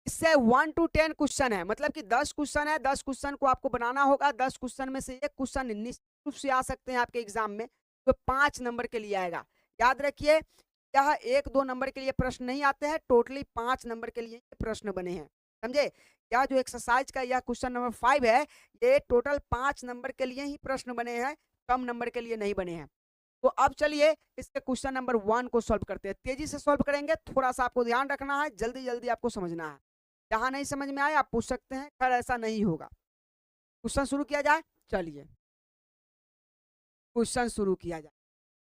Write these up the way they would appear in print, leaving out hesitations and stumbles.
इससे 1 to 10 question है, मतलब कि 10 क्वेश्चन है, 10 क्वेश्चन को आपको बनाना होगा। 10 क्वेश्चन में से एक क्वेश्चन निश्चित रूप से आ सकते हैं आपके एग्जाम में, तो 5 नंबर के लिए आएगा। याद रखिए, यह 1-2 नंबर के लिए प्रश्न नहीं आते हैं, टोटली 5 नंबर के लिए प्रश्न बने हैं, समझे। यह जो एक्सरसाइज का यह क्वेश्चन नंबर 5 है, ये टोटल 5 नंबर के लिए ही प्रश्न बने हैं, कम नंबर के लिए नहीं बने हैं। तो अब चलिए इसके क्वेश्चन नंबर 1 को सॉल्व करते हैं। तेजी से सॉल्व करेंगे, थोड़ा सा आपको ध्यान रखना है, जल्दी जल्दी आपको समझना है। जहां नहीं समझ में आए आप पूछ सकते हैं, खैर ऐसा नहीं होगा। क्वेश्चन शुरू किया जाए, चलिए क्वेश्चन शुरू किया जाए।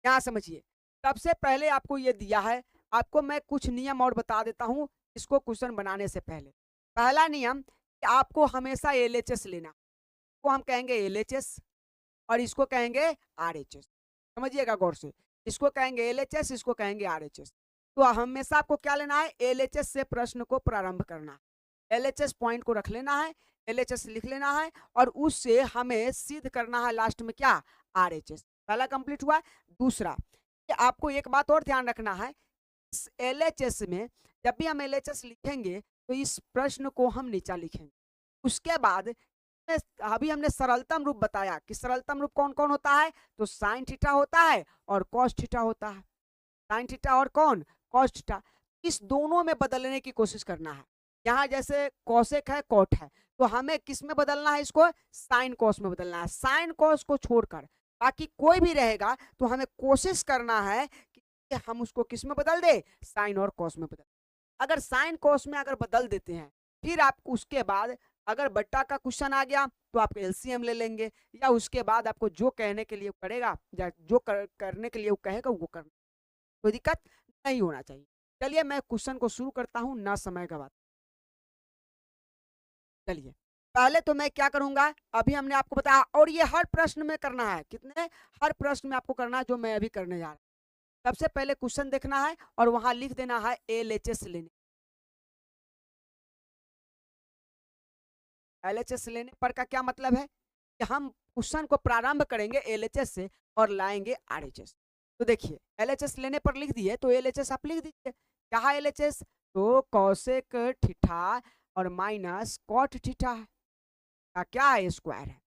यहाँ समझिए, सबसे पहले आपको ये दिया है, आपको मैं कुछ नियम और बता देता हूं इसको क्वेश्चन बनाने से पहले। पहला नियम कि आपको हमेशा एलएचएस लेना, को हम कहेंगे एलएचएस और इसको कहेंगे आरएचएस। समझिएगा गौर से, इसको कहेंगे एलएचएस, इसको कहेंगे आरएचएस। तो हमेशा आपको क्या लेना है, एलएचएस से प्रश्न को प्रारंभ करना है। एलएचएस पॉइंट को रख लेना है, एलएचएस लिख लेना है और उससे हमें सिद्ध करना है लास्ट में क्या, आरएचएस। पहला कंप्लीट हुआ। दूसरा कि आपको एक बात और ध्यान रखना है, इस एलएचएस में जब भी हम एलएचएस लिखेंगे तो इस प्रश्न को हम नीचा लिखेंगे। उसके बाद अभी हमने सरलतम रूप बताया कि सरलतम रूप कौन कौन होता है, तो साइन थीटा होता है और कॉस थीटा होता है। साइन थीटा और कौन, कॉस थीटा। इस दोनों में बदलने की कोशिश करना है। यहाँ जैसे कॉसेक है, कॉट है, तो हमें किस में बदलना है, इसको साइन कॉस में बदलना है। साइन कॉस को छोड़कर बाकी कोई भी रहेगा तो हमें कोशिश करना है कि हम उसको किस में बदल दे, साइन और कॉस में बदल। अगर साइन कॉस में अगर बदल देते हैं, फिर आप उसके बाद अगर बट्टा का क्वेश्चन आ गया तो आप एलसीएम ले लेंगे, या उसके बाद आपको जो कहने के लिए करेगा या जो करने के लिए वो कहेगा वो करना, कोई दिक्कत नहीं होना चाहिए। चलिए मैं क्वेश्चन को शुरू करता हूं ना समय का बात। चलिए पहले तो मैं क्या करूंगा, अभी हमने आपको बताया, और ये हर प्रश्न में करना है, कितने, हर प्रश्न में आपको करना है जो मैं अभी करने जा रहा हूं। सबसे पहले क्वेश्चन देखना है और वहां लिख देना है एलएचएस लेने। एलएचएस लेने पर का क्या मतलब है कि हम क्वेश्चन को प्रारंभ करेंगे एलएचएस से और लाएंगे आरएचएस। तो देखिए एलएचएस लेने पर लिख दिए, तो एलएचएस आप लिख दीजिए। क्या है एलएचएस, तो कॉसेक थीटा और माइनस कॉट थीटा का क्या है, स्क्वायर है।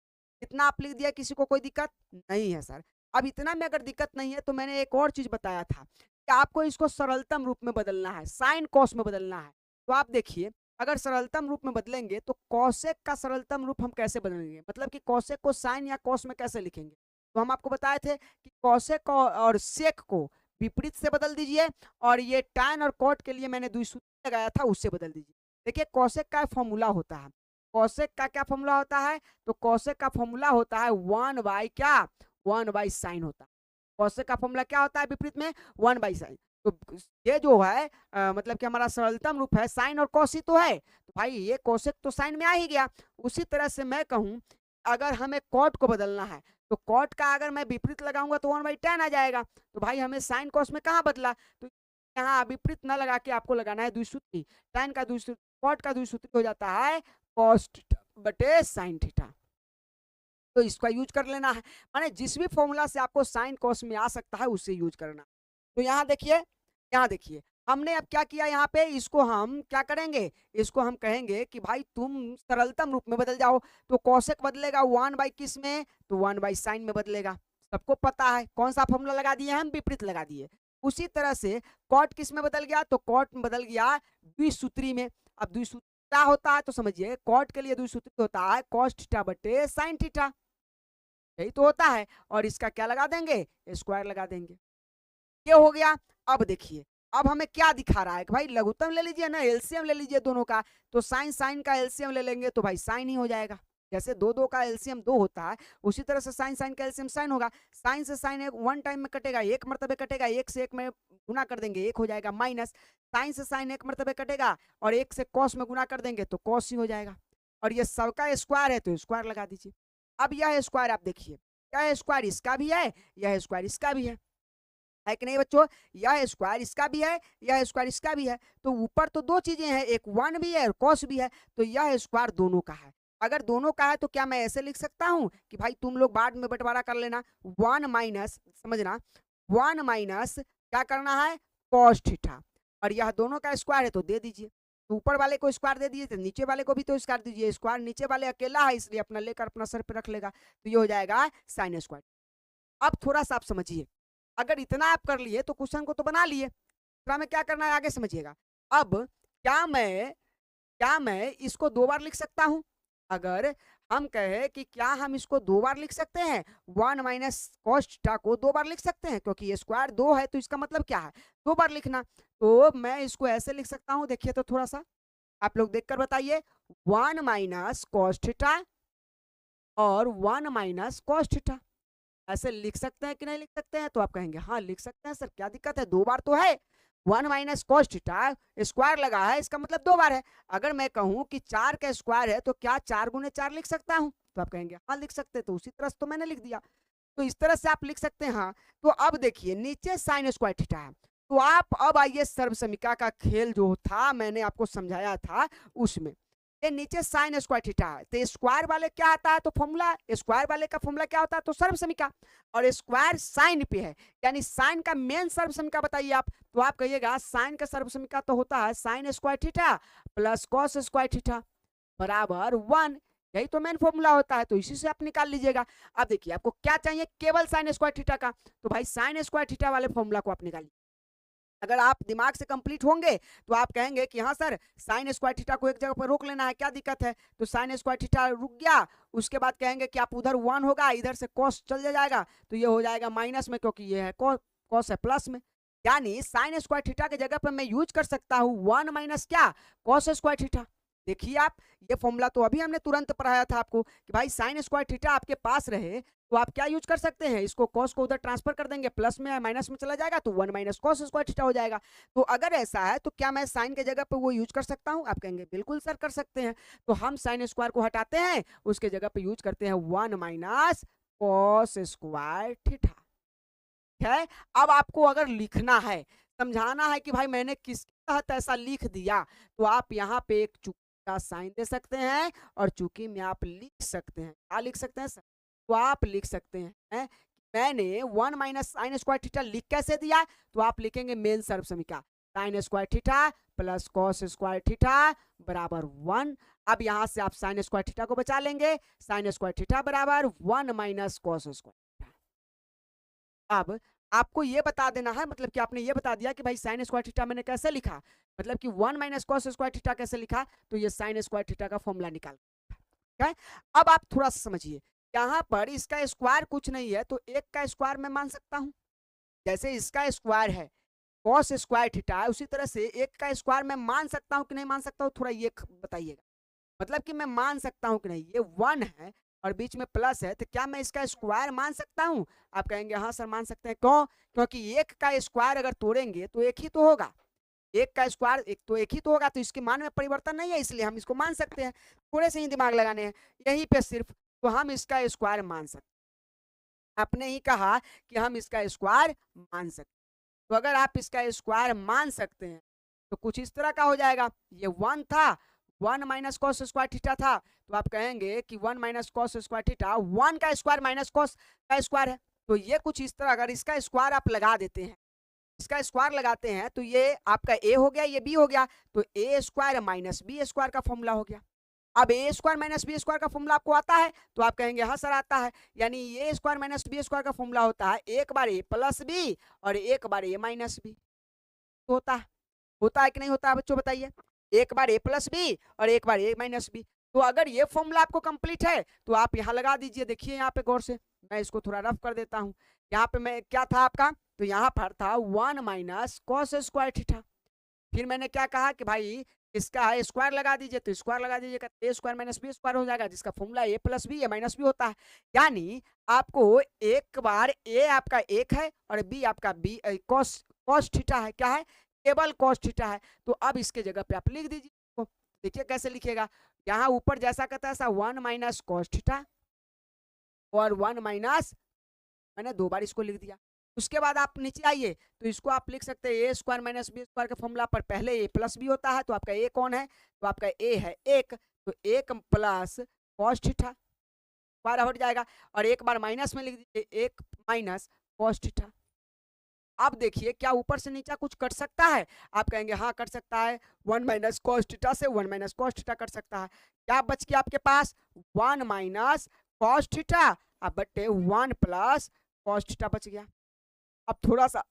इतना आप लिख दिया, किसी को कोई दिक्कत नहीं है सर। अब इतना में अगर दिक्कत नहीं है तो मैंने एक और चीज बताया था कि आपको इसको सरलतम रूप में बदलना है, साइन कॉस में बदलना है। तो आप देखिए, अगर सरलतम रूप में बदलेंगे तो कॉसेक का सरलतम रूप हम कैसे बदलेंगे, मतलब कि कॉसेक को साइन या कॉस में कैसे लिखेंगे। तो हम आपको बताए थे कि कॉसेक और सेक को विपरीत से बदल दीजिए, और ये टैन और कॉट के लिए मैंने द्विसूत्री लगाया था, उससे बदल दीजिए। देखिए कॉसेक का फॉर्मूला होता है, कॉसेक का क्या फॉर्मूला होता है, तो कॉसेक का फॉर्मूला होता है 1 बाई क्या, 1 बाई साइन होता है। कॉसेक का फॉर्मूला क्या होता है विपरीत में, 1 बाई साइन। तो ये जो है मतलब कि हमारा सरलतम रूप है, साइन और कॉस ही तो है, तो भाई ये कॉसेक तो साइन में आ ही गया। उसी तरह से मैं कहूं, अगर हमें कॉट को बदलना है तो कॉट का अगर मैं विपरीत लगाऊंगा तो 1/tan आ जाएगा। तो भाई हमें साइन कॉस में कहाँ बदला, तो यहाँ विपरीत ना लगा के आपको लगाना है द्विसूत्री। tan का द्विसूत्री, कॉट का द्विसूत्री हो जाता है कॉस थीटा बटे साइन थीटा। तो इसका यूज कर लेना है, माने जिस भी फॉर्मूला से आपको साइन कॉस में आ सकता है उससे यूज करना। तो यहाँ देखिए, यहाँ देखिए हमने अब क्या किया, यहाँ पे इसको हम क्या करेंगे, इसको हम कहेंगे कि भाई तुम सरलतम रूप में बदल जाओ। तो कॉसेक बदलेगा 1 बाई किस में, तो 1 बाई साइन में बदलेगा। सबको पता है कौन सा फॉर्मूला लगा दिए, हम विपरीत लगा दिए। उसी तरह से कॉट किस में बदल गया, तो कॉट में बदल गया द्विसूत्री में। अब द्विसूत्री क्या होता है, तो समझिए कॉट के लिए द्विसूत्री होता है कॉस थीटा बटे साइन थीटा, यही तो होता है। और इसका क्या लगा देंगे, स्क्वायर लगा देंगे। ये हो गया। अब देखिए, अब हमें क्या दिखा रहा है कि भाई लघुत्तम ले लीजिए ना, एलसीएम ले लीजिए दोनों का। तो साइन साइन का एलसीएम ले लेंगे तो भाई साइन ही हो जाएगा। जैसे दो दो का एलसीएम 2 होता है, उसी तरह से साइन साइन का एलसीएम साइन होगा। साइन से साइन एक 1 टाइम में कटेगा, एक मरतबे कटेगा, एक से एक में गुना कर देंगे, एक हो जाएगा माइनस। साइन से साइन एक मरतबे कटेगा और एक से कॉस में गुना कर देंगे तो कॉस ही हो जाएगा। और ये सबका स्क्वायर है तो स्क्वायर लगा दीजिए। अब यह स्क्वायर आप देखिए, यह स्क्वायर इसका भी है, यह स्क्वायर इसका भी है कि नहीं बच्चों। यह स्क्वायर इसका भी है, यह स्क्वायर इसका भी है। तो ऊपर तो दो चीजें हैं, एक 1 भी है और कॉस भी है, तो यह स्क्वायर दोनों का है। अगर दोनों का है तो क्या मैं ऐसे लिख सकता हूं कि भाई तुम लोग बाद में बंटवारा कर लेना, 1 माइनस, समझना 1 माइनस क्या करना है, कॉस थीटा, और यह दोनों का स्क्वायर है तो दे दीजिए। तो ऊपर वाले को स्क्वायर दे दिए तो नीचे वाले को भी तो स्क्वायर दीजिए, स्क्वायर नीचे वाले अकेला है इसलिए अपना लेकर अपना सर पे रख लेगा, तो ये हो जाएगा साइन स्क्वायर। अब थोड़ा सा आप समझिए, अगर इतना आप कर लिए तो क्वेश्चन को तो बना लिए, थोड़ा में क्या करना है आगे समझिएगा। अब क्या मैं इसको 2 बार लिख सकता हूं? अगर हम कहे कि क्या हम इसको 2 बार लिख सकते हैं, 1 माइनस कॉस थीटा को 2 बार लिख सकते हैं, क्योंकि ये स्क्वायर 2 है तो इसका मतलब क्या है 2 बार लिखना। तो मैं इसको ऐसे लिख सकता हूं, देखिए तो थोड़ा सा आप लोग देखकर बताइए, 1 माइनस कॉस थीटा और 1 माइनस कॉस थीटा, ऐसे लिख सकते हैं कि नहीं लिख सकते हैं? तो आप कहेंगे हाँ लिख सकते हैं सर, क्या दिक्कत है, 2 बार तो है। 1 माइनस कॉस थीटा स्क्वायर लगा है, इसका मतलब 2 बार है। अगर मैं कहूं कि 4 का स्क्वायर है तो क्या 4 गुने 4 लिख सकता हूं? तो आप कहेंगे हाँ लिख सकते हैं, तो उसी तरह से तो मैंने लिख दिया। तो इस तरह से आप लिख सकते हैं। हाँ, तो अब देखिए नीचे साइन स्क्वायर थीटा है, तो आप अब आइए सर्वसमीका का खेल जो था मैंने आपको समझाया था उसमें, ये नीचे साइन स्क्वायर थीटा है, तो स्क्वायर वाले क्या आता है, तो फॉर्मूला स्क्वायर वाले का फॉर्मूला क्या होता है, तो सर्वसमीका, और स्क्वायर साइन पे है, यानी साइन का मेन सर्वसमीका बताइए आप, तो आप कहिएगा साइन का सर्वसमीका तो होता है sign square theta plus cos square theta बराबर 1, यही तो मेन फॉर्मूला होता है, तो इसी से आप निकाल लीजिएगा। अब देखिए आपको क्या चाहिए, केवल साइन स्क्वायर थीटा का, तो भाई साइन स्क्वायर थीटा वाले फॉर्मूला को आप निकालिए। अगर आप दिमाग से कंप्लीट होंगे तो आप कहेंगे कि हाँ सर साइन स्क्वायर थीटा को एक जगह पर रोक लेना है, क्या दिक्कत है, तो साइन स्क्वायर थीटा रुक गया, उसके बाद कहेंगे कि आप उधर 1 होगा, इधर से कॉस चल जाएगा, तो ये हो जाएगा माइनस में, क्योंकि ये है कॉस है प्लस में, यानी साइन स्क्वायर थीटा की जगह पर मैं यूज कर सकता हूँ 1 माइनस क्या, कॉस स्क्वायर थीटा। देखिए आप, ये फॉर्मूला तो अभी हमने तुरंत पढ़ाया था आपको कि भाई साइन स्क्वायर थीटा आपके पास रहे तो आप क्या यूज कर सकते हैं, इसको कॉस को उधर ट्रांसफर कर देंगे, प्लस में माइनस में चला जाएगा तो 1 माइनस कॉस स्क्वायर थीटा हो जाएगा। तो अगर ऐसा है तो क्या मैं साइन के जगह पे वो यूज कर सकता हूं? आप कहेंगे बिल्कुल सर कर सकते हैं। तो हम साइन स्क्वायर को हटाते हैं, उसके जगह पे यूज करते हैं 1 माइनस कॉस स्क्वायर थीटा। है, अब आपको अगर लिखना है, समझाना है कि भाई मैंने किसके तहत ऐसा लिख दिया, तो आप यहाँ पे एक चूंकि का साइन दे सकते हैं और चूंकि में आप लिख सकते हैं, क्या लिख सकते हैं सर, तो आप लिख सकते हैं मैंने 1 माइनस साइन स्क्वायर थीटा लिख कैसे दिया, तो आप लिखेंगे मेन सर्वसमीका sine square theta plus cos square theta बराबर 1। अब यहां से आप साइन स्क्वायर थीटा को बचा लेंगे, साइन स्क्वायर थीटा बराबर 1 माइनस कॉस स्क्वायर। अब आपको ये बता देना है, मतलब कि आपने ये बता दिया कि भाई साइन स्क्वायर थीटा मैंने कैसे लिखा, मतलब कि 1 माइनस कॉस स्क्वायर थीटा कैसे लिखा, तो ये साइन स्क्वायर थीटा का फॉर्मूला निकाल, ठीक है। अब आप थोड़ा सा समझिए, यहाँ पर इसका स्क्वायर कुछ नहीं है तो एक का स्क्वायर मैं मान सकता हूँ, जैसे इसका स्क्वायर है कॉस स्क्वायर थीटा है, उसी तरह से एक का स्क्वायर मैं मान सकता हूँ कि नहीं मान सकता हूँ, थोड़ा ये बताइएगा, मतलब कि मैं मान सकता हूं कि नहीं, ये 1 है और बीच में प्लस है, तो क्या मैं इसका स्क्वायर मान सकता हूं? आप कहेंगे हाँ सर मान सकते हैं, क्यों? क्योंकि एक का स्क्वायर अगर तोड़ेंगे तो एक ही तो होगा, एक का स्क्वायर एक ही तो होगा, तो इसके मान में परिवर्तन नहीं है, इसलिए हम इसको मान सकते हैं, थोड़े से ही दिमाग लगाने हैं यहीं पे सिर्फ, तो हम इसका स्क्वायर मान सकते हैं। आपने ही कहा कि हम इसका स्क्वायर मान सकते हैं, तो अगर आप इसका स्क्वायर मान सकते हैं तो कुछ इस तरह का हो जाएगा, ये 1 था, 1 माइनस कॉस स्क्वायर थीटा था, तो आप कहेंगे कि 1 माइनस कॉस स्क्वायर थीटा 1 का स्क्वायर माइनस कॉस का स्क्वायर है, तो ये कुछ इस तरह, अगर इसका स्क्वायर आप लगा देते हैं, इसका स्क्वायर लगाते हैं तो ये आपका ए हो गया, ये बी हो गया, तो ए स्क्वायर माइनस बी स्क्वायर का फॉर्मूला हो गया। अब ए स्क्वायर माइनस बी स्क्वायर का फॉर्मूला आपको आता है, तो आप कहेंगे हाँ सर आता है, यानी ए स्क्वायर माइनस बी स्क्वायर का फॉर्मूला होता है एक बार ए प्लस बी और एक बार ए माइनस बी, होता है कि नहीं होता है बच्चों बताइए, एक बार ए प्लस बी और एक बार ए माइनस बी। तो अगर ये फॉर्मूला आपको कंप्लीट है तो आप यहाँ लगा दीजिए, देखिए यहाँ पे गौर से, मैं इसको थोड़ा रफ कर देता हूँ, यहाँ पे मैं क्या था आपका, तो यहाँ पर था 1 माइनस कॉस स्क्वायर थीटा, फिर मैंने क्या कहा कि भाई इसका स्क्वायर लगा दीजिए, तो स्क्वायर लगा दीजिएगा, ए स्क्वायर माइनस बी स्क्वायर हो जाएगा, जिसका फॉर्मूला ए प्लस बी ए माइनस बी होता है, यानी आपको एक बार ए आपका एक है और बी आपका बी कॉस कॉस थीटा है, क्या है, केवल कॉस थीटा है, तो अब इसके जगह पे आप लिख दीजिए, तो देखिए कैसे लिखिएगा, यहाँ ऊपर जैसा कहता है ऐसा 1 माइनस कॉस थीटा और 1 माइनस, मैंने 2 बार इसको लिख दिया, उसके बाद आप नीचे आइए तो इसको आप लिख सकते हैं ए स्क्वायर माइनस बी स्क्वायर के फॉर्मूला पर पहले ए प्लस बी होता है, तो आपका ए कौन है, तो आपका ए है एक, तो एक प्लस कॉस थीटा स्क्वायर हट जाएगा और एक बार माइनस में लिख दीजिए एक माइनस कॉस थीटा। अब देखिए क्या ऊपर से नीचा कुछ कट सकता है? आप कहेंगे हाँ कट सकता है, 1 माइनस कॉस थीटा से 1 माइनस कॉस थीटा कट सकता है। क्या बच गया आपके पास? 1 माइनस कॉस थीटा अब बटे 1 प्लस कॉस थीटा बच गया। अब थोड़ा सा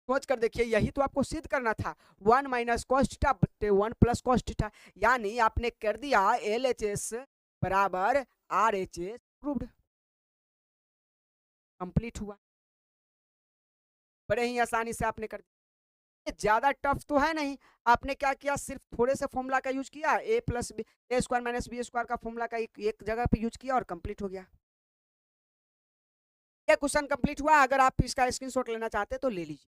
सोच कर देखिए, यही तो आपको सिद्ध करना था, 1 माइनस कॉस थीटा बटे 1 प्लस कॉस थीटा, यानी आपने कर दिया LHS बराबर RHS प्रूव्ड, कंप्लीट हुआ। बड़े ही आसानी से आपने कर दिया, ज्यादा टफ तो है नहीं। आपने क्या किया, सिर्फ थोड़े से फॉर्मूला का यूज किया, ए प्लस बी ए स्क्वायर माइनस बी स्क्वायर का फॉर्मूला का एक जगह पे यूज किया और कंप्लीट हो गया। ये क्वेश्चन कंप्लीट हुआ। अगर आप इसका स्क्रीनशॉट लेना चाहते हैं तो ले लीजिए।